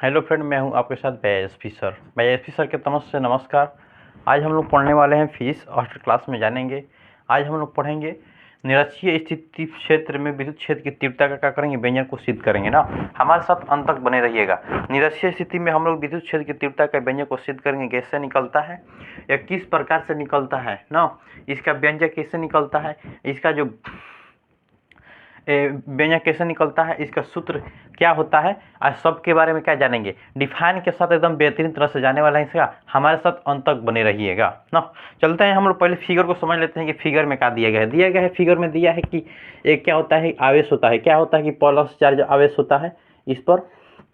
Hello friend, मैं हूं आपके साथ बैएसपी सर। बैएसपी सर के तरफ से नमस्कार। आज हम लोग पढ़ने वाले हैं फीस और क्लास में जानेंगे। आज हम लोग पढ़ेंगे निरक्षीय स्थिति क्षेत्र में विद्युत क्षेत्र की तीव्रता का क्या करेंगे, व्यंजक को सिद्ध करेंगे ना। हमारे साथ अंत तक बने रहिएगा। निरक्षीय स्थिति में हम लोग विद्युत क्षेत्र की तीव्रता का व्यंजक को सिद्ध करेंगे, कैसे निकलता है या किस प्रकार से निकलता है ना, इसका व्यंजक कैसे निकलता है, इसका जो व्यंजक कैसे निकलता है, इसका सूत्र क्या होता है, आज सब के बारे में क्या जानेंगे। डिफाइन के साथ एकदम बेहतरीन तरह से जाने वाला है इसका। हमारे साथ अंत तक बने रहिएगा ना। चलते हैं हम लोग पहले फिगर को समझ लेते हैं कि फिगर में क्या दिया गया है। फिगर में दिया है कि एक क्या होता है, आवेश होता है। क्या होता है कि प्लस चार्ज आवेश होता है, इस पर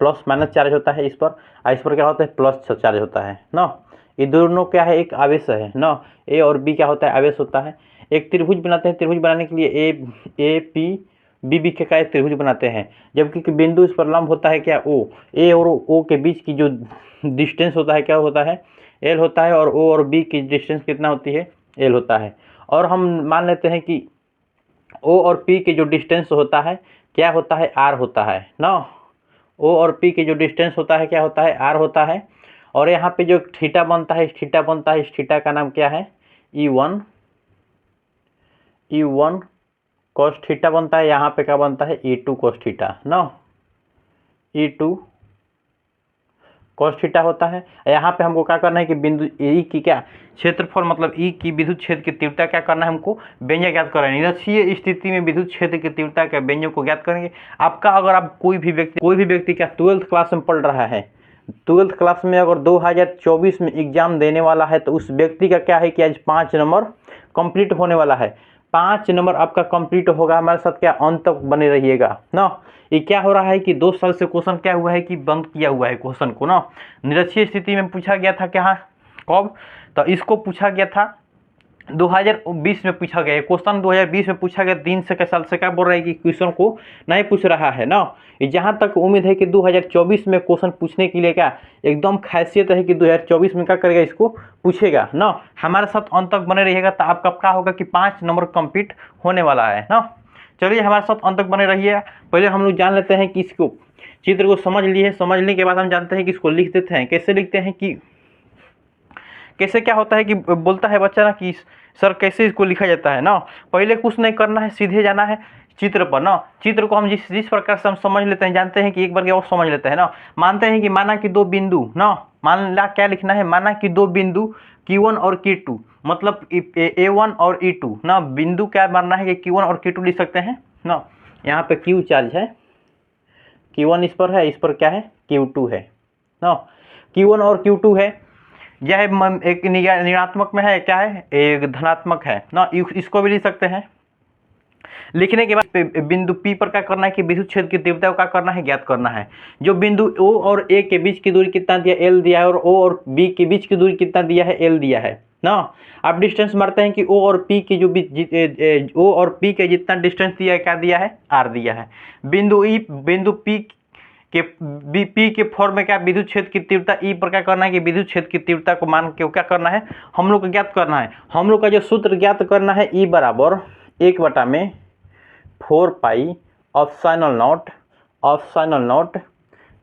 प्लस माइनस चार्ज होता है इस पर, और इस पर क्या होता है, प्लस चार्ज होता है ना। ये दोनों क्या है, एक आवेश है ना। ए और बी क्या होता है, आवेश होता है। एक त्रिभुज बनाते हैं, त्रिभुज बनाने के लिए ए पी बी बी के का एक त्रिभुज बनाते हैं, जबकि बिंदु इस पर लंब होता है क्या, ओ। ए और ओ के बीच की जो डिस्टेंस होता है क्या होता है, एल होता है। और ओ और बी की डिस्टेंस कितना होती है, एल होता है। और हम मान लेते हैं कि ओ और पी के जो डिस्टेंस होता है क्या होता है, आर होता है ना। ओ और पी के जो डिस्टेंस होता है क्या होता है, आर होता है। और यहाँ पे जो थीटा बनता है, इस थीटा का नाम क्या है, ई1 कॉस थीटा बनता है। यहाँ पे क्या बनता है, ई2 कॉस थीटा ना, ई2 कॉस थीटा होता है। यहाँ पे हमको क्या करना है कि बिंदु ई की क्या क्षेत्रफल, मतलब ई की विद्युत क्षेत्र की तीव्रता क्या करना है, हमको व्यंजक ज्ञात करना है। निरक्षीय स्थिति में विद्युत क्षेत्र की तीव्रता के व्यंजक को ज्ञात करेंगे। आपका अगर आप कोई भी व्यक्ति क्या 12th क्लास में पढ़ रहा है, 12th क्लास में अगर 2024 में एग्जाम देने वाला है, तो उस व्यक्ति का क्या है कि आज 5 नंबर कंप्लीट होने वाला है। 5 नंबर आपका कंप्लीट होगा। हमारे साथ क्या अंत तक बने रहिएगा ना। ये क्या हो रहा है कि 2 साल से क्वेश्चन क्या हुआ है कि बंद किया हुआ है क्वेश्चन को ना। निरक्षीय स्थिति में पूछा गया था क्या, कब, तो इसको पूछा गया था 2020 में पूछा गया है क्वेश्चन। 2020 में पूछा गया, 3 से साल से क्या बोल रहा है कि क्वेश्चन को नहीं पूछ रहा है ना। जहाँ तक उम्मीद है कि 2024 में क्वेश्चन पूछने के लिए क्या एकदम खासियत है कि 2024 में क्या करेगा, इसको पूछेगा ना। हमारे साथ अंत तक बने रहिएगा, तो आपका क्या होगा कि 5 नंबर कंप्लीट होने वाला है ना। चलिए हमारे साथ अंत तक बने रहिए। पहले हम लोग जान लेते हैं कि इसको चित्र को समझने के बाद हम जानते हैं कि इसको लिख देते हैं। कैसे लिखते हैं कि कैसे क्या होता है कि बोलता है बच्चा ना कि सर कैसे इसको लिखा जाता है ना। पहले कुछ नहीं करना है, सीधे जाना है चित्र पर ना। चित्र को हम जिस प्रकार से हम समझ लेते हैं, जानते हैं कि एक बार और समझ लेते हैं ना। मानते हैं कि माना कि 2 बिंदु ना, मान ला क्या लिखना है, माना कि 2 बिंदु Q1 और Q2, मतलब A1 और E2 ना। बिंदु क्या मानना है कि Q1 और Q2 लिख सकते हैं ना। यहाँ पे Q चार्ज है, Q1 इस पर है, इस पर क्या है, Q2 है ना। Q1 और Q2 है, यह एक ऋणात्मक में है, क्या है, एक धनात्मक है ना। इसको भी लिख सकते हैं। लिखने के बाद बिंदु P पर क्या करना है कि विद्युत क्षेत्र की तीव्रता को क्या करना है, ज्ञात करना है। जो बिंदु O और A के बीच की दूरी कितना दिया, L दिया है, और O और B के बीच की दूरी कितना दिया है, L दिया है ना। आप डिस्टेंस मारते हैं कि O और P की जो O और P के जितना डिस्टेंस दिया है, क्या दिया है, R दिया है। बिंदु P के P के फॉर्म में क्या विद्युत क्षेत्र की तीव्रता E पर क्या करना है कि विद्युत क्षेत्र की तीव्रता को मान के क्या करना है, हम लोग को ज्ञात करना है। हम लोग का जो सूत्र ज्ञात करना है, E बराबर 1/4 पाई ऑप्शनल नॉट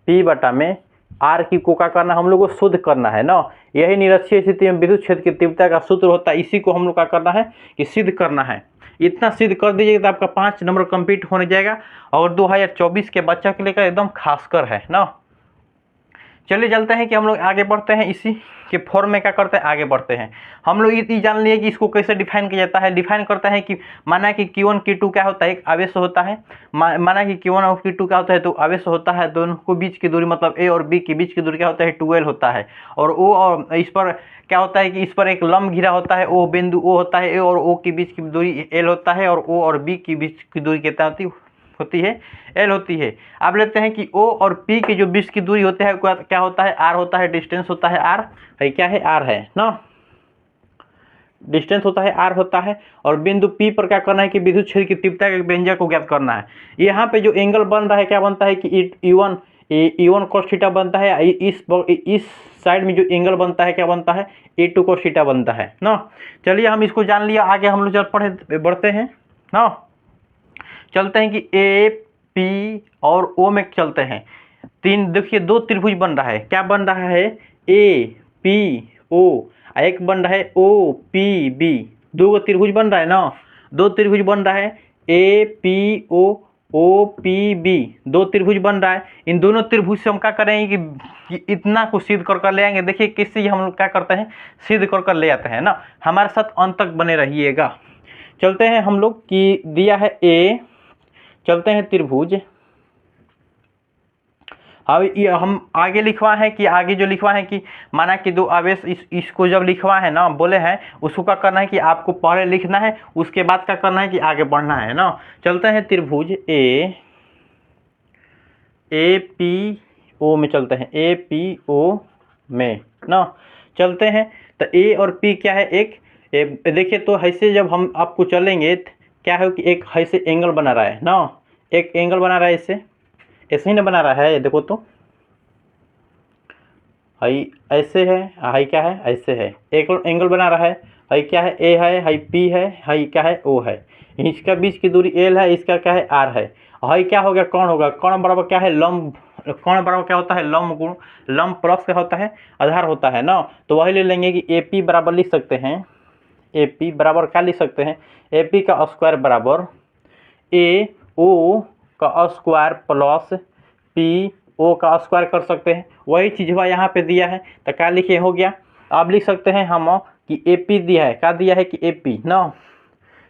P बटा में R की को क्या करना, हम लोग को शुद्ध करना है ना। यही निरक्षीय स्थिति में विद्युत क्षेत्र की तीव्रता का सूत्र होता है। इसी को हम लोग क्या करना है कि सिद्ध करना है। इतना सिद्ध कर दीजिएगा तो आपका 5 नंबर कंप्लीट होने जाएगा, और 2024 के बच्चा के लिए का एकदम खासकर है ना। चलिए चलते हैं कि हम लोग आगे बढ़ते हैं, इसी के फॉर्म में क्या करते हैं, आगे बढ़ते हैं। हम लोग ये जान लिए कि इसको कैसे डिफाइन किया जाता है। डिफाइन करता है कि माना कि Q1 Q2 क्या होता है, एक आवेश होता है। माना कि Q1 और Q2 क्या होता है, तो आवेश होता है। दोनों को बीच की दूरी, मतलब A और B के बीच की दूरी क्या होता है, 2L होता है। और O और इस पर क्या होता है कि इस पर एक लंब घिरा होता है, O बिंदु O होता है, A और O के बीच की दूरी L होता है, और O और B के बीच की दूरी कितना होती है, L होती है। अब लेते हैं कि O और P के जो बीच की दूरी होती है क्या होता है, R होता है, डिस्टेंस होता है R है, क्या है, R है ना, डिस्टेंस होता है, R होता है। और बिंदु P पर क्या करना है कि विद्युत क्षेत्र की तीव्रता के व्यंजक को ज्ञात करना है। यहाँ पे जो एंगल बन रहा है क्या बनता है कि E1 cos थीटा बनता है। इस साइड में जो एंगल बनता है क्या बनता है, E2 cos थीटा बनता है ना। चलिए हम इसको जान लिया, आगे हम लोग बढ़ते हैं ना। चलते हैं कि A P और O में चलते हैं। तीन, देखिए दो त्रिभुज बन रहा है, क्या बन रहा है, ए पी ओ, एक बन रहा है ओ पी बी, दो त्रिभुज बन रहा है ना, दो त्रिभुज बन रहा है, A P O P B, दो त्रिभुज बन रहा है। इन दोनों त्रिभुज से हम क्या करेंगे कि इतना को सिद्ध कर ले आएंगे। देखिए किससे हम लोग क्या करते हैं, सिद्ध कर ले आते हैं ना। हमारे साथ अंत तक बने रहिएगा। चलते हैं हम लोग कि दिया है ए, चलते हैं त्रिभुज। अब ये हम आगे लिखवा है कि आगे जो लिखवा है कि माना कि दो आवेश इसको जब लिखवा है ना, बोले हैं उसको क्या करना है कि आपको पहले लिखना है, उसके बाद क्या करना है कि आगे बढ़ना है ना। चलते हैं त्रिभुज ए पी ओ में, चलते हैं ए पी ओ में ना, चलते हैं। तो ए और पी क्या है, एक देखिए तो ऐसे जब हम आपको चलेंगे क्या है कि एक ऐसे एंगल बना रहा है ना, एक एंगल बना रहा है, इससे ऐसे ही ना बना रहा है, ये देखो तो हाई ऐसे है, हाई क्या है ऐसे है, एक एंगल बना रहा है, हाई क्या है ए है, हाई पी है, हाई क्या है ओ है, इसका बीच की दूरी एल है, इसका क्या है आर है। हाई क्या हो गया, कौन होगा, कौन बराबर क्या है लंब, कौन बराबर क्या होता है लंब गुण, लंब प्लस क्या होता है आधार होता है ना। तो वही ले लेंगे कि ए पी बराबर लिख सकते हैं, ए पी बराबर क्या लिख सकते हैं, ए पी का स्क्वायर बराबर ए ओ का स्क्वायर प्लस पी ओ का स्क्वायर कर सकते हैं। वही चीज़ हुआ यहाँ पे दिया है, तो क्या लिखे हो गया, आप लिख सकते हैं हम कि ए पी दिया है, क्या दिया है कि ए पी ना,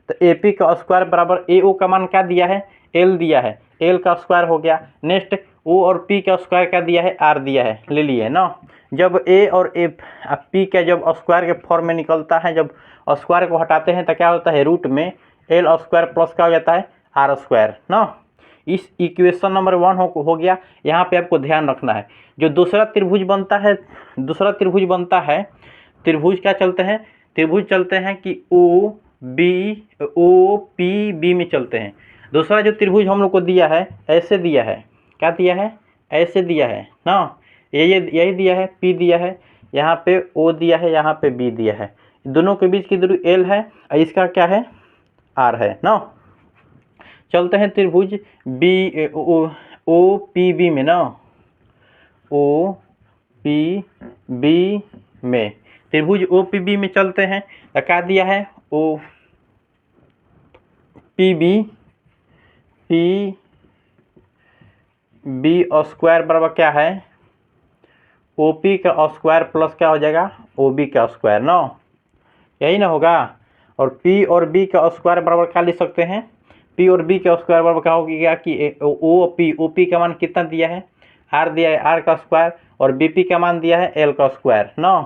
तो ए पी का स्क्वायर बराबर ए ओ का मान क्या दिया है, एल दिया है, एल का स्क्वायर हो गया। नेक्स्ट ओ और पी का स्क्वायर क्या दिया है, आर दिया है, ले लिए ना। जब ए और पी का जब स्क्वायर के फॉर्म में निकलता है, जब स्क्वायर को हटाते हैं तो क्या होता है, रूट में एल स्क्वायर प्लस क्या हो जाता है आर स्क्वायर ना। इस इक्वेशन नंबर 1 हो गया। यहाँ पे आपको ध्यान रखना है, जो दूसरा त्रिभुज बनता है, दूसरा त्रिभुज बनता है, त्रिभुज क्या चलते हैं, त्रिभुज चलते हैं कि ओ पी बी में चलते हैं। दूसरा जो त्रिभुज हम लोग को दिया है, ऐसे दिया है, क्या दिया है, ऐसे दिया है ना, ये यही दिया है, पी दिया है, यहाँ पे ओ दिया है, यहाँ पे बी दिया है, दोनों के बीच की दूरी एल है, इसका क्या है आर है ना। चलते हैं त्रिभुज बी ओ पी बी में ना, ओ पी बी में, त्रिभुज ओ पी बी में चलते हैं। तो क्या दिया है, ओ पी बी स्क्वायर बराबर क्या है, ओ पी का स्क्वायर प्लस क्या हो जाएगा ओ बी का स्क्वायर ना, यही ना होगा। और पी और बी का स्क्वायर बराबर क्या लिख सकते हैं, पी और बी का स्क्वायर बराबर क्या होगा कि ओ पी का मान कितना दिया है, आर दिया है, आर का स्क्वायर, और बी पी का मान दिया है एल का स्क्वायर ना।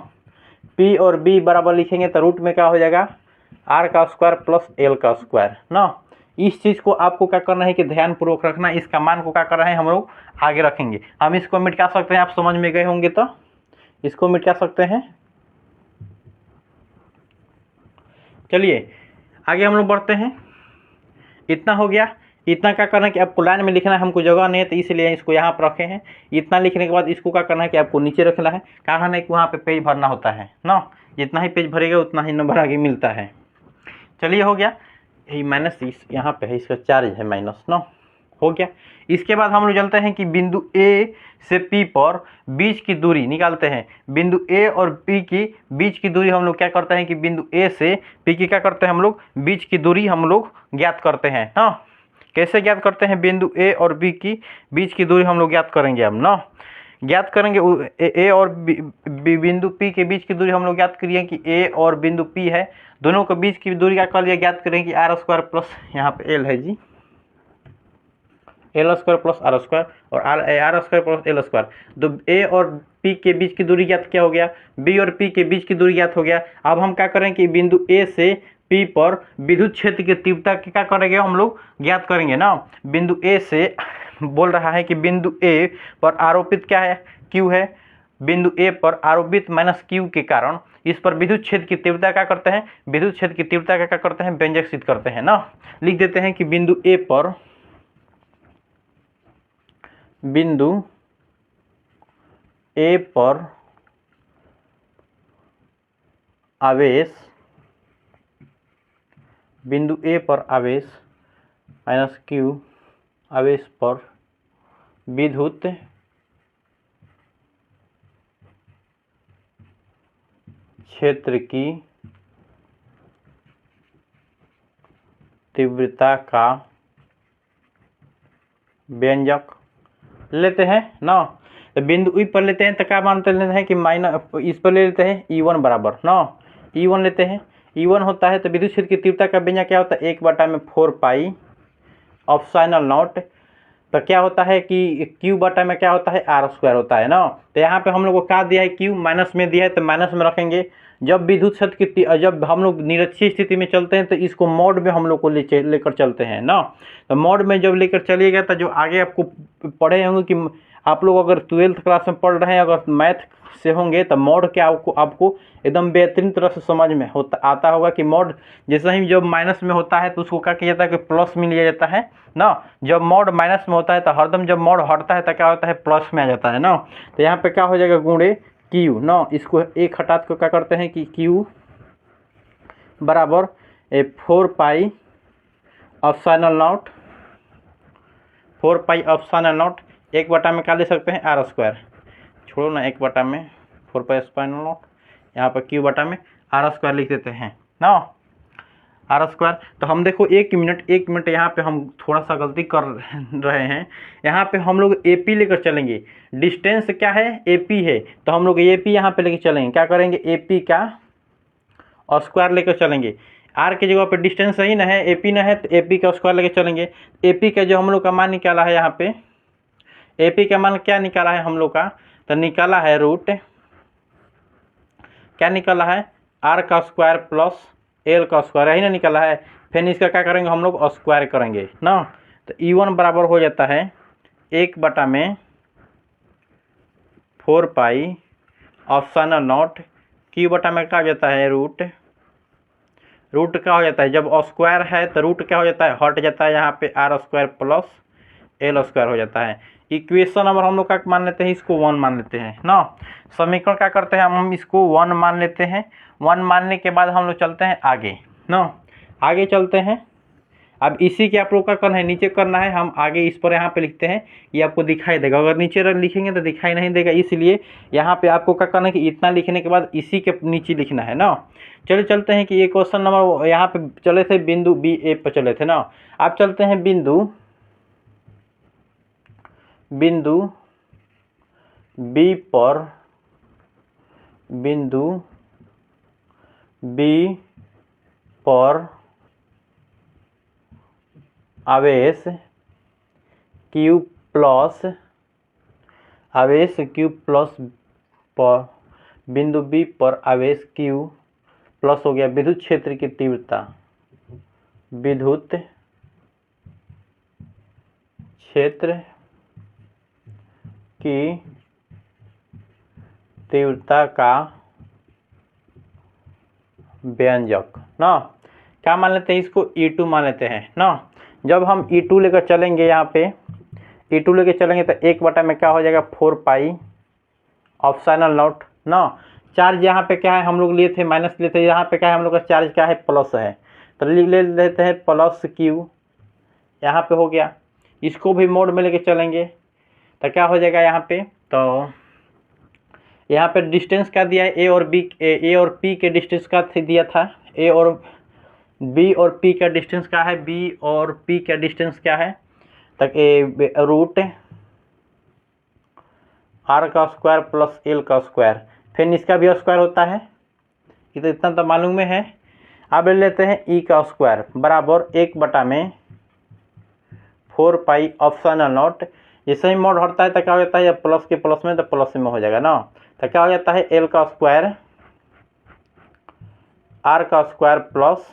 पी और बी बराबर लिखेंगे तो रूट में क्या हो जाएगा आर का स्क्वायर प्लस एल का स्क्वायर ना। इस चीज़ को आपको क्या करना है कि ध्यानपूर्वक रखना, इसका मान को क्या कर रहे हैं हम लोग आगे रखेंगे। हम इसको मिटा सकते हैं, आप समझ में गए होंगे तो इसको मिटा सकते हैं। चलिए आगे हम लोग बढ़ते हैं। इतना हो गया, इतना क्या करना है कि आपको लाइन में लिखना है, हमको जगह नहीं है तो इसलिए इसको यहाँ पर रखे हैं। इतना लिखने के बाद इसको क्या करना है कि आपको नीचे रखना है, कारण है कि वहाँ पे पेज भरना होता है ना, जितना ही पेज भरेगा उतना ही नंबर आगे मिलता है। चलिए हो गया, यही माइनस इस यहाँ पे है, इसका चार्ज है माइनस ना, हो गया। इसके बाद हम लोग चलते हैं कि बिंदु ए से पी पर बीच की दूरी निकालते हैं। बिंदु ए और पी की बीच की दूरी हम लोग क्या करते हैं कि बिंदु ए से पी की क्या करते हैं हम लोग बीच की दूरी हम लोग ज्ञात करते हैं ना। कैसे ज्ञात करते हैं, बिंदु ए और बी की बीच की दूरी हम लोग ज्ञात करेंगे हम ना, ज्ञात करेंगे ए और बिंदु पी के बीच की दूरी हम लोग ज्ञात करिए कि ए और बिंदु पी है, दोनों के बीच की दूरी क्या कर लिया ज्ञात करेंगे कि आर स्क्वायर प्लस यहाँ पे एल है जी, L square plus R square, और R square plus L square. तो ए और पी के बीच की दूरी ज्ञात क्या हो गया, बी और पी के बीच की दूरी ज्ञात हो गया। अब हम क्या करें कि बिंदु ए से पी पर विद्युत क्षेत्र की तीव्रता की क्या करेंगे हम लोग ज्ञात करेंगे ना। बिंदु ए से बोल रहा है कि बिंदु ए पर आरोपित क्या है क्यू है, बिंदु ए पर आरोपित माइनस क्यू के कारण इस पर विद्युत क्षेत्र की तीव्रता क्या करते हैं, विद्युत क्षेत्र की तीव्रता का क्या करते हैं व्यंजक सिद्ध करते हैं ना। लिख देते हैं कि बिंदु ए पर आवेश, बिंदु ए पर आवेश माइनस क्यू, आवेश पर विद्युत क्षेत्र की तीव्रता का व्यंजक लेते हैं ना। तो बिंदु ई पर लेते हैं तो क्या मानते लेते हैं कि माइनस इस पर ले लेते हैं E1 बराबर ना, E1 लेते हैं। E1 होता है तो विद्युत क्षेत्र की तीव्रता का व्यंजक क्या होता है 1/4 पाई एप्सिलॉन नॉट। तो क्या होता है कि Q बटा में क्या होता है R² होता है ना। तो यहाँ पे हम लोग को क्या दिया है Q माइनस में दिया है तो माइनस में रखेंगे। जब विद्युत क्षेत्र की जब हम लोग निरक्षीय स्थिति में चलते हैं तो इसको मोड में हम लोग को लेकर चलते हैं ना। तो मोड में जब लेकर चलिएगा तो जो आगे आपको पढ़े होंगे कि आप लोग अगर 12th क्लास में पढ़ रहे हैं अगर मैथ से होंगे तो मोड क्या आपको एकदम बेहतरीन तरह से समझ में आता होगा कि मोड जैसे ही जब माइनस में होता है तो उसको क्या किया जाता है कि प्लस में लिया जाता है ना। जब मोड माइनस में होता है तो हरदम जब मोड हटता है तो क्या होता है प्लस में आ जाता है ना। तो यहाँ पे क्या हो जाएगा गुणे Q ना, इसको एक हटा को क्या करते हैं कि Q बराबर 4 pi epsilon naught 4 pi epsilon naught 1/में क्या ले सकते हैं R², छोड़ो ना 1/में 4 पाई एप्सिलॉन नॉट, यहाँ पर Q बटा में R² लिख देते हैं ना, R²। तो हम देखो एक मिनट यहाँ पे हम थोड़ा सा गलती कर रहे हैं। यहाँ पे हम लोग AP लेकर चलेंगे, डिस्टेंस क्या है AP है तो हम लोग AP यहाँ पे लेकर चलेंगे, क्या करेंगे AP का स्क्वायर लेकर चलेंगे। R की जगह पे डिस्टेंस सही ना है AP ना है तो AP का स्क्वायर लेकर चलेंगे। AP का जो हम लोग का मान निकाला है यहाँ पे AP का मान क्या निकाला है हम लोग का, तो निकाला है रूट क्या निकाला है R² प्लस L का स्क्वायर, यही ना निकाला है। फिर इसका क्या करेंगे हम लोग स्क्वायर करेंगे ना। तो E1 बराबर हो जाता है 1/4 पाई एप्सिलॉन नॉट Q बटा में क्या हो जाता है रूट क्या हो जाता है जब स्क्वायर है तो रूट क्या हो जाता है हट जाता है, यहाँ पे R² प्लस L² हो जाता है। इक्वेशन नंबर हम लोग का मान लेते हैं इसको 1 मान लेते हैं ना। समीकरण क्या करते हैं हम इसको 1 मान लेते हैं। 1 मानने के बाद हम लोग चलते हैं आगे ना, आगे चलते हैं। अब इसी के आप लोग का करना है नीचे करना है, हम आगे इस पर यहाँ पे लिखते हैं, ये आपको दिखाई देगा, अगर नीचे लिखेंगे तो दिखाई नहीं देगा, इसलिए यहाँ पे आपको क्या करना है कि इतना लिखने के बाद इसी के नीचे लिखना है ना। चलिए चलते हैं कि ये क्वेश्चन नंबर यहाँ पे चले थे बिंदु BA पर चले थे ना। आप चलते हैं बिंदु B पर, बिंदु B पर आवेश Q प्लस पर बिंदु B पर आवेश Q प्लस हो गया विद्युत क्षेत्र की तीव्रता, विद्युत क्षेत्र की तीव्रता का व्यंजक ना। क्या मान लेते हैं इसको E2 मान लेते हैं ना। जब हम E2 लेकर चलेंगे यहाँ पे E2 लेकर चलेंगे तो 1/में क्या हो जाएगा 4 पाई एप्सिलॉन नॉट ना। चार्ज यहाँ पे क्या है हम लोग लिए थे माइनस लिए थे, यहाँ पे क्या है हम लोग का चार्ज क्या है प्लस है तो ले लेते हैं प्लस Q, यहाँ पे हो गया। इसको भी मोड में लेके चलेंगे तो क्या हो जाएगा यहाँ पे, तो यहाँ पे डिस्टेंस क्या दिया है A और P के डिस्टेंस का दिया था, A और B और P का डिस्टेंस क्या है, B और P का डिस्टेंस क्या है तक रूट R² प्लस L का स्क्वायर, फिर इसका भी स्क्वायर होता है, ये तो इतना तो मालूम है। अब ले लेते हैं E का स्क्वायर बराबर 1/4 पाई एप्सिलॉन नॉट। जैसे ही मोड हटता है तो क्या हो जाता है या प्लस के प्लस में तो प्लस में हो जाएगा ना। तो क्या हो जाता है L का स्क्वायर R² प्लस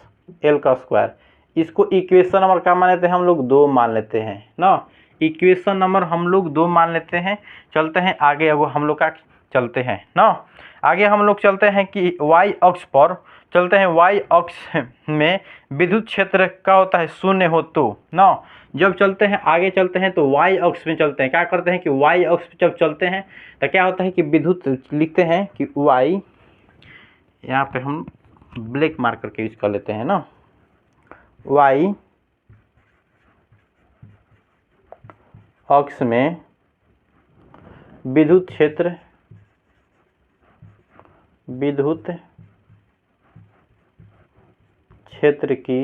L का स्क्वायर। इसको इक्वेशन नंबर क्या मान लेते हैं हम लोग 2 मान लेते हैं ना। इक्वेशन नंबर हम लोग 2 मान लेते हैं। चलते हैं आगे, अब हम लोग का चलते हैं ना, आगे हम लोग चलते हैं कि y अक्ष पर चलते हैं। y अक्ष में विद्युत क्षेत्र क्या होता है शून्य हो तो ना। जब चलते हैं आगे चलते हैं तो y अक्ष में चलते हैं, क्या करते हैं कि y अक्ष पे जब चलते हैं तो क्या होता है कि विद्युत लिखते हैं कि y, यहाँ पे हम ब्लैक मार्कर के यूज कर लेते हैं ना, y अक्ष में विद्युत क्षेत्र क्षेत्र की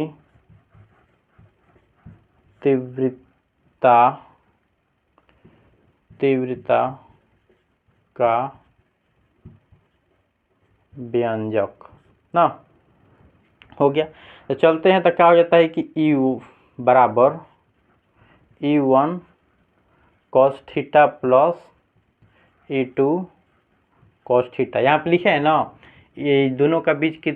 तीव्रता का व्यंजक ना हो गया। तो चलते हैं, तो क्या हो जाता है कि U बराबर E1 cos theta plus E2 cos theta. यहाँ पे लिखे है ना, ये दोनों का बीच की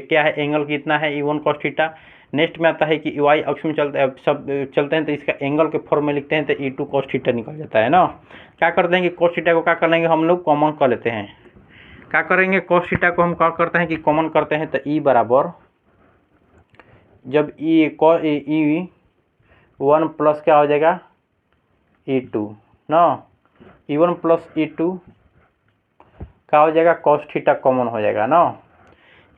क्या है, एंगल कितना है, E1 cos थीटा। नेक्स्ट में आता है कि y अक्ष में चलते हैं तो इसका एंगल के फॉर्म में लिखते हैं तो E2 cos थीटा निकल जाता है ना। क्या करते हैं कि cos थीटा को क्या कर लेंगे हम लोग, कॉमन कर लेते हैं। क्या करेंगे, cos थीटा को हम क्या करते हैं कि कॉमन करते हैं, तो E बराबर जब E1 प्लस क्या हो जाएगा E2 ना, E1 प्लस E2 क्या हो जाएगा, cos थीटा कॉमन हो जाएगा ना।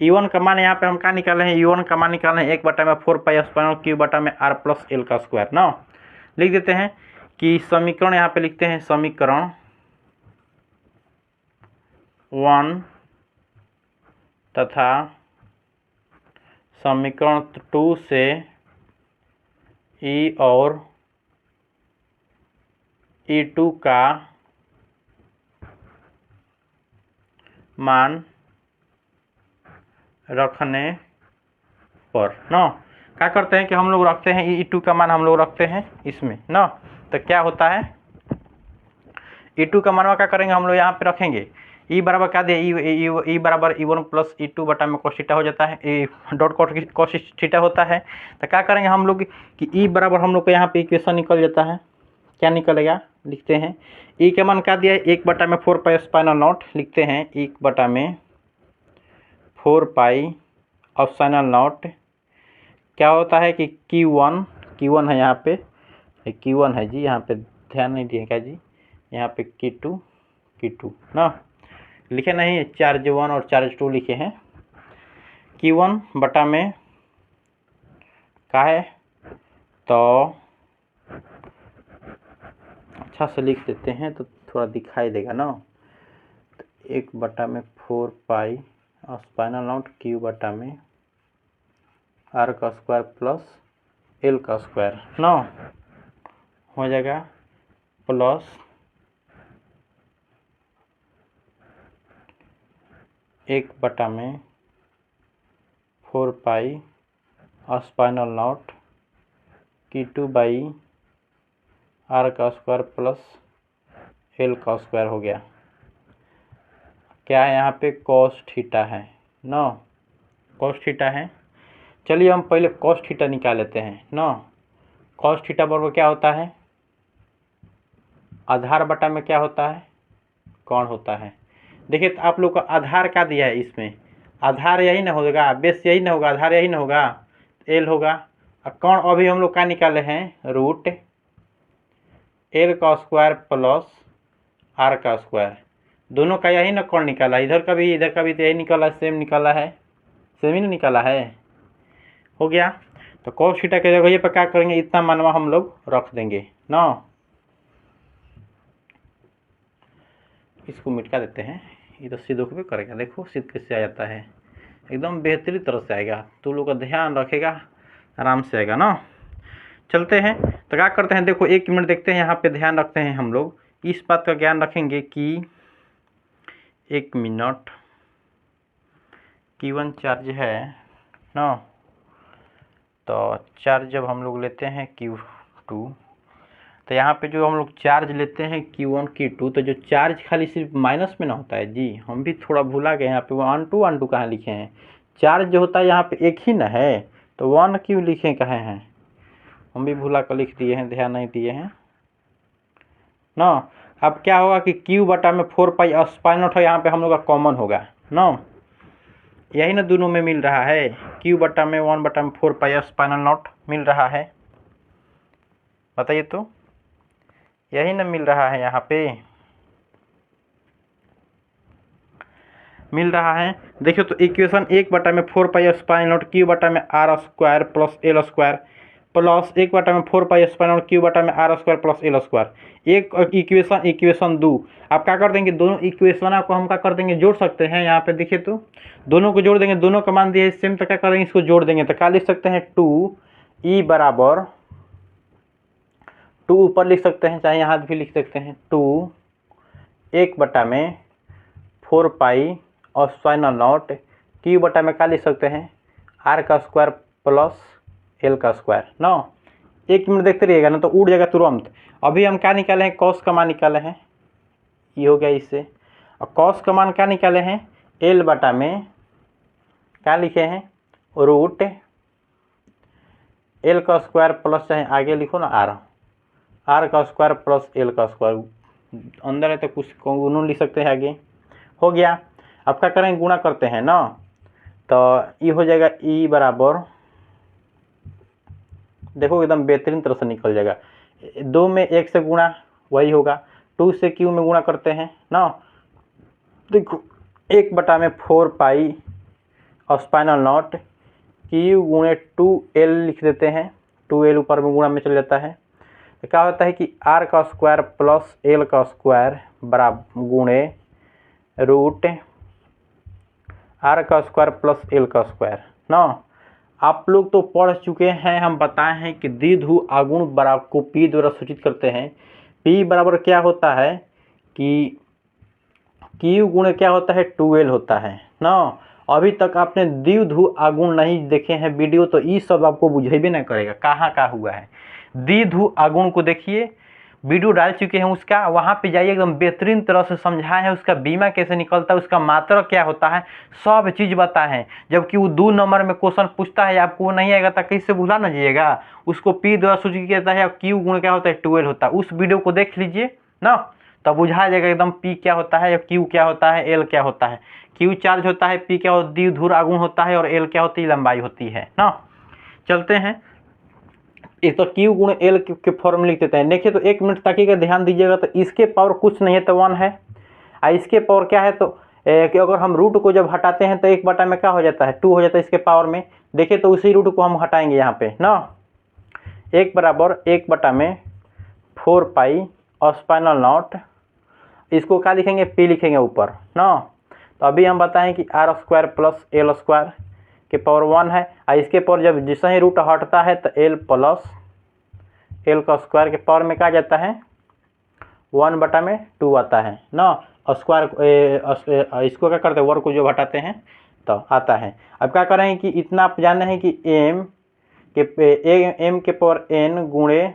E1 का मान यहाँ पे हम क्या निकाले हैं, E1 का मान निकाले हैं 1/4 पाई एप्सिलॉन क्यू बटा में R प्लस L का स्क्वायर ना। लिख देते हैं कि समीकरण यहाँ पे लिखते हैं, समीकरण 1 तथा समीकरण 2 से E और E2 का मान रखने पर ना क्या करते हैं कि हम लोग रखते हैं E2 का मान हम लोग रखते हैं इसमें ना। तो क्या होता है, E2 का मान क्या करेंगे हम लोग यहाँ पे रखेंगे, E बराबर क्या दे, E बराबर E1 प्लस E2 बटा में cos थीटा हो जाता है, E डॉट cos थीटा होता है। तो क्या करेंगे हम लोग कि E बराबर हम लोग को यहाँ पे इक्वेशन निकल जाता है, क्या निकलेगा, लिखते हैं E का मान क्या दिया है, 1/4 पाई एप्सिलॉन नॉट, लिखते हैं 1/4 पाई एप्सिलॉन नॉट। क्या होता है कि Q1 है यहाँ पे, Q1 है जी, यहाँ पे ध्यान नहीं दिएगा जी, यहाँ पे Q2 ना लिखे नहीं, चार्ज 1 और चार्ज 2 लिखे हैं। Q1 बटा में क्या है, तो अच्छा से लिख देते हैं तो थोड़ा दिखाई देगा ना। तो 1/4 पाई एप्सिलॉन नॉट Q बटा में R का स्क्वायर प्लस L का स्क्वायर ना हो जाएगा, plus 1/4 pi epsilon not Q2 by R का स्क्वायर प्लस L का स्क्वायर हो गया। क्या है यहाँ पे, cos थीटा है ना, cos थीटा है। चलिए हम पहले cos थीटा निकाल लेते हैं ना। cos थीटा बराबर क्या होता है, आधार बटा में क्या होता है, कोण होता है। देखिए तो आप लोग का आधार क्या दिया है, इसमें आधार यही ना होगा, बेस यही ना होगा, आधार यही ना होगा, L होगा। और कोण अभी हम लोग क्या निकाले हैं, रूट L का स्क्वायर प्लस R का स्क्वायर, दोनों का यही ना कोण निकाला, इधर का भी तो यही निकाला, सेम निकाला है, सेम ही ना निकाला है, हो गया। तो cos थीटा के जगह पर क्या करेंगे, इतना मानवा हम लोग रख देंगे ना। इसको मिटा देते हैं, ये तो सीधे भी करेगा, देखो सीध कैसे आ जाता है, एकदम बेहतरीन तरह से आएगा, तो लोग का ध्यान रखेगा, आराम से आएगा ना। चलते हैं, तो क्या करते हैं, देखो 1 मिनट देखते हैं, यहाँ पे ध्यान रखते हैं हम लोग, इस बात का ज्ञान रखेंगे कि 1 मिनट Q1 चार्ज है ना, तो चार्ज जब हम लोग लेते हैं Q2, तो यहाँ पे जो हम लोग चार्ज लेते हैं Q1 Q2, तो जो चार्ज खाली सिर्फ माइनस में ना होता है जी, हम भी थोड़ा भूला गए, यहाँ पे 1 2 कहाँ लिखे हैं, चार्ज जो होता है यहाँ पे एक ही ना है, तो 1 क्यों लिखे कहे हैं, हम भी भूला कर लिख दिए हैं, ध्यान नहीं दिए हैं ना। अब क्या होगा कि Q बटा में 4 पाई एप्सिलॉन नॉट है, यहाँ पे हम लोग का कॉमन होगा ना, यही ना दोनों में मिल रहा है, Q बटा में 1/4 पाई एप्सिलॉन नॉट मिल रहा है, बताइए तो, यही ना मिल रहा है, यहाँ पे मिल रहा है। देखिए तो equation 1/4 pi epsilon nought Q बटा में R square plus L square plus 1/4 स्पाइनल क्यू बटा में R square plus L square. एक इक्वेशन 2 आप क्या कर देंगे, दोनों इक्वेशन को हम क्या कर देंगे, जोड़ सकते हैं। यहाँ पे देखिए तो दोनों को जोड़ देंगे, दोनों का मान दिया है सेम, तो क्या कर देंगे, इसको जोड़ देंगे। तो क्या लिख सकते हैं, 2e बराबर 2 ऊपर लिख सकते हैं, चाहे यहाँ भी लिख सकते हैं, 2 1/4 पाई और स्पाइनल नॉट क्यू बटा में क्या लिख सकते हैं, आर का स्क्वायर प्लस एल का स्क्वायर। ना 1 मिनट देखते रहिएगा ना तो उड़ जाएगा तुरंत। अभी हम क्या निकाले हैं, कॉस का मान निकाले हैं, ये हो गया इससे। और कॉस का मान क्या निकाले हैं, एल बटा में क्या लिखे हैं, रूट एल का स्क्वायर प्लस, चाहे आगे लिखो ना आर का स्क्वायर प्लस एल का स्क्वायर, अंदर है तो कुछ गुणन लिख सकते हैं आगे। हो गया। अब क्या करेंगे, गुणा करते हैं ना, तो ये हो जाएगा ई बराबर, देखो एकदम बेहतरीन तरह से निकल जाएगा। 2 में 1 से गुणा वही होगा, 2 से क्यू में गुणा करते हैं ना, देखो 1/4 पाई और स्पाइनल नॉट क्यू गुणे 2l लिख देते हैं, 2l ऊपर में गुणा में चल जाता है। तो क्या होता है कि आर का स्क्वायर प्लस एल का स्क्वायर बराबर गुणे रूट आर का स्क्वायर प्लस एल का स्क्वायर ना। आप लोग तो पढ़ चुके हैं, हम बताए हैं कि द्विध्रुव आघूर्ण बराबर को P द्वारा सूचित करते हैं। P बराबर क्या होता है कि Q गुणे क्या होता है, 2l होता है ना। अभी तक आपने द्विध्रुव आघूर्ण नहीं देखे हैं वीडियो, तो ये सब आपको बुझेबे नहीं करेगा कहाँ का हुआ है। द्विध्रुव आघूर्ण को देखिए, वीडियो डाल चुके हैं उसका, वहाँ पे जाइए, एकदम बेहतरीन तरह से समझाए हैं, उसका बीमा कैसे निकलता है, उसका मात्रा क्या होता है, सब चीज़ बताए हैं। जबकि वो 2 नंबर में क्वेश्चन पूछता है, आपको वो नहीं आएगा तो कैसे भुला ना जाइएगा। उसको P द्वारा सूचित किया जाता है, Q गुण क्या होता है, 12 होता है। उस वीडियो को देख लीजिए ना, तब बुझा जाएगा एकदम P क्या होता है, Q क्या होता है, L क्या होता है। Q चार्ज होता है, P क्या होता है, द्विध्रुव आघूर्ण होता है, और L क्या होती है, लंबाई होती है ना। चलते हैं, एक तो Q गुण L के फॉर्म में लिख देते हैं। देखिए तो 1 मिनट ताकि ध्यान दीजिएगा, तो इसके पावर कुछ नहीं है तो 1 है, और इसके पावर क्या है, तो कि अगर हम रूट को जब हटाते हैं तो 1 में क्या हो जाता है, 2 हो जाता है इसके पावर में। देखिए तो उसी रूट को हम हटाएंगे यहाँ पे ना, 1 बराबर 1/4 पाई और स्पाइनल नॉट, इसको क्या लिखेंगे, P लिखेंगे ऊपर ना। तो अभी हम बताएं कि R square plus L square के पावर 1 है, और इसके पावर जब जिससे ही रूट हटता है तो एल प्लस एल का स्क्वायर के पावर में क्या जाता है, 1/2 आता है ना। और स्क्वायर इसको क्या करते हैं, वर्ग को जो हटाते हैं तो आता है। अब क्या करेंगे कि इतना आप जाने हैं कि m के पावर n गुणे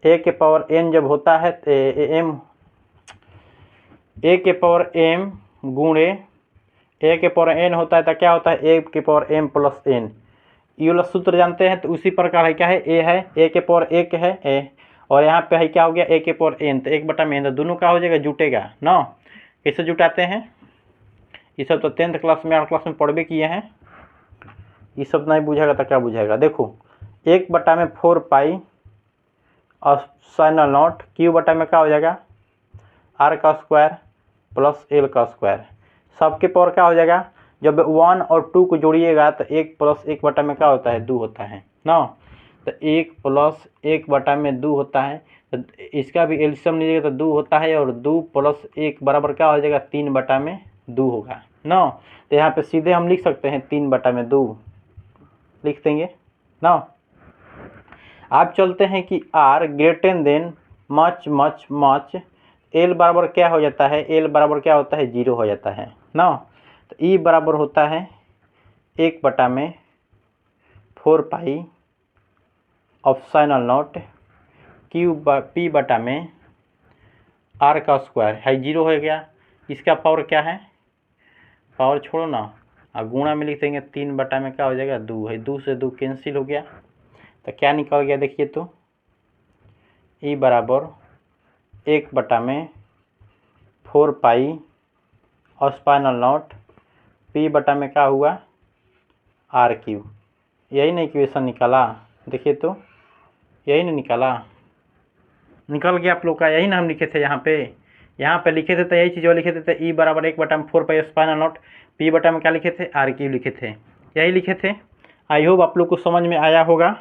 a के पावर n जब होता है तो a के पावर m गुणे a के पावर n होता है तो क्या होता है, a के पावर m प्लस n। ये वाला सूत्र जानते हैं, तो उसी प्रकार है, क्या है, a है, a के पावर 1 है a, और यहाँ पे है क्या हो गया, a के पावर n, तो 1/n, तो दोनों का हो जाएगा, जुटेगा ना। कैसे जुटाते हैं, ये सब तो 10th क्लास में 8 क्लास में पढ़ भी किए हैं, ये सब नहीं बुझेगा तो क्या बुझेगा। देखो 1/4 पाई और साइनल नॉट क्यू बटा में क्या हो जाएगा, आर का स्क्वायर प्लस एल का स्क्वायर, सबके पावर क्या हो जाएगा, जब 1 और 2 को जोड़िएगा तो 1 प्लस 1 में क्या होता है, 2 होता है ना। तो 1 प्लस 1/2 होता है, तो इसका भी एलसीएम लीजिएगा तो 2 होता है, और 2 प्लस 1 बराबर क्या हो जाएगा, 3/2 होगा ना। तो यहाँ पे सीधे हम लिख सकते हैं 3/2 लिख देंगे ना। आप चलते हैं कि R greater than much much much, L बराबर क्या हो जाता है, एल बराबर क्या होता है, 0 हो जाता है ना। तो ई बराबर होता है 1/4 pi epsilon naught Q P बटा में आर का स्क्वायर है, 0 हो गया। इसका पावर क्या है, पावर छोड़ो ना, और गुणा में लिख देंगे, 3 में क्या हो जाएगा, 2 है, 2 से 2 कैंसिल हो गया, तो क्या निकल गया, देखिए तो ई बराबर 1/4 पाई और स्पाइनल नॉट P बटा में क्या हुआ, RQ। यही ना इक्वेशन निकाला, देखिए तो यही ना निकल गया आप लोग का, यही ना हम लिखे थे यहाँ पे लिखे थे, तो यही चीज़ लिखे थे, तो ई बराबर 1/4 पाई स्पाइनल नॉट P बटा में क्या लिखे थे, RQ लिखे थे, यही लिखे थे। आई होप आप लोग को समझ में आया होगा।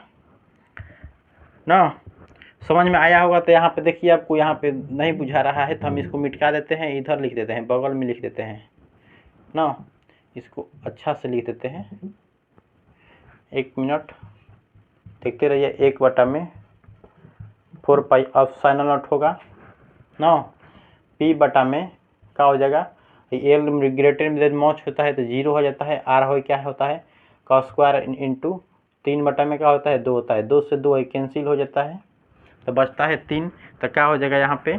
ना। समझ में आया होगा। तो यहाँ पे देखिए आपको यहाँ पे नहीं बुझा रहा है तो हम इसको मिटा देते हैं, इधर लिख देते हैं, बगल में लिख देते हैं ना। इसको अच्छा से लिख देते हैं। 1 मिनट देखते रहिए। 1/4 अब साइनल नॉट होगा ना। P बटा में क्या हो जाएगा, एल ग्रेटर में मौच होता है तो 0 हो जाता है। आर हो क्या होता है, cos स्क्वायर इंटू 3 बटा में क्या होता है 2 होता है। 2 से 2 कैंसिल हो जाता है तो बचता है 3। तो क्या हो जाएगा यहाँ पे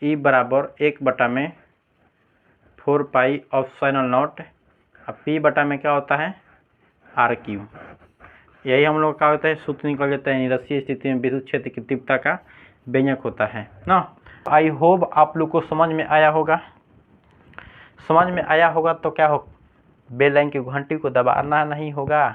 E बराबर 1/4 ऑफ साइनल नॉट। अब P बटा में क्या होता है RQ। यही हम लोग का होता है सूत्र निकल जाता है। निरसीय स्थिति में विद्युत क्षेत्र की तीव्रता का व्यंजक होता है ना। आई होप आप लोग को समझ में आया होगा। समझ में आया होगा तो क्या हो, बेल लाइन की घंटी को दबाना नहीं होगा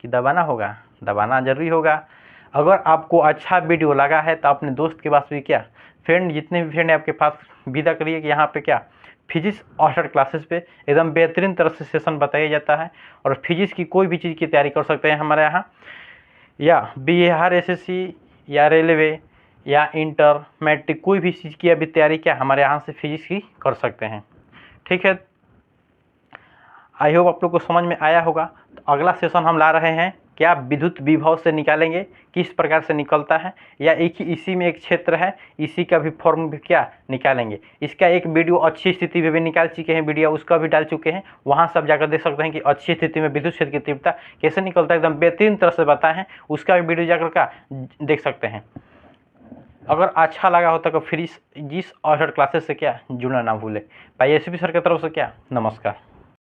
कि दबाना होगा, दबाना जरूरी होगा। अगर आपको अच्छा वीडियो लगा है तो अपने दोस्त के पास भी क्या फ्रेंड, जितने भी फ्रेंड आपके पास विदा करिए कि यहाँ पे क्या फिजिक्स ऑस्टर क्लासेस पे एकदम बेहतरीन तरह से सेशन बताया जाता है। और फिजिक्स की कोई भी चीज़ की तैयारी कर सकते हैं हमारे यहाँ, या बिहार एसएससी या रेलवे या इंटर मैट्रिक कोई भी चीज़ की अभी तैयारी क्या हमारे यहाँ से फिजिक्स की कर सकते हैं। ठीक है, आई होप आप लोग को समझ में आया होगा। तो अगला सेशन हम ला रहे हैं क्या विद्युत विभव से निकालेंगे, किस प्रकार से निकलता है, या इसी में एक क्षेत्र है, इसी का भी फॉर्म भी क्या निकालेंगे। इसका एक वीडियो अच्छी स्थिति में भी निकाल चुके हैं, वीडियो उसका भी डाल चुके हैं, वहाँ सब जाकर देख सकते हैं कि अच्छी स्थिति में विद्युत क्षेत्र की तीव्रता कैसे निकलता है, एकदम बेहतरीन तरह से बताए हैं। उसका भी वीडियो जाकर का देख सकते हैं। अगर अच्छा लगा हो तो फिर जिस ऑस्टर क्लासेस से क्या जुड़ना ना भूलें। भाई एसपी सर की तरफ से क्या नमस्कार।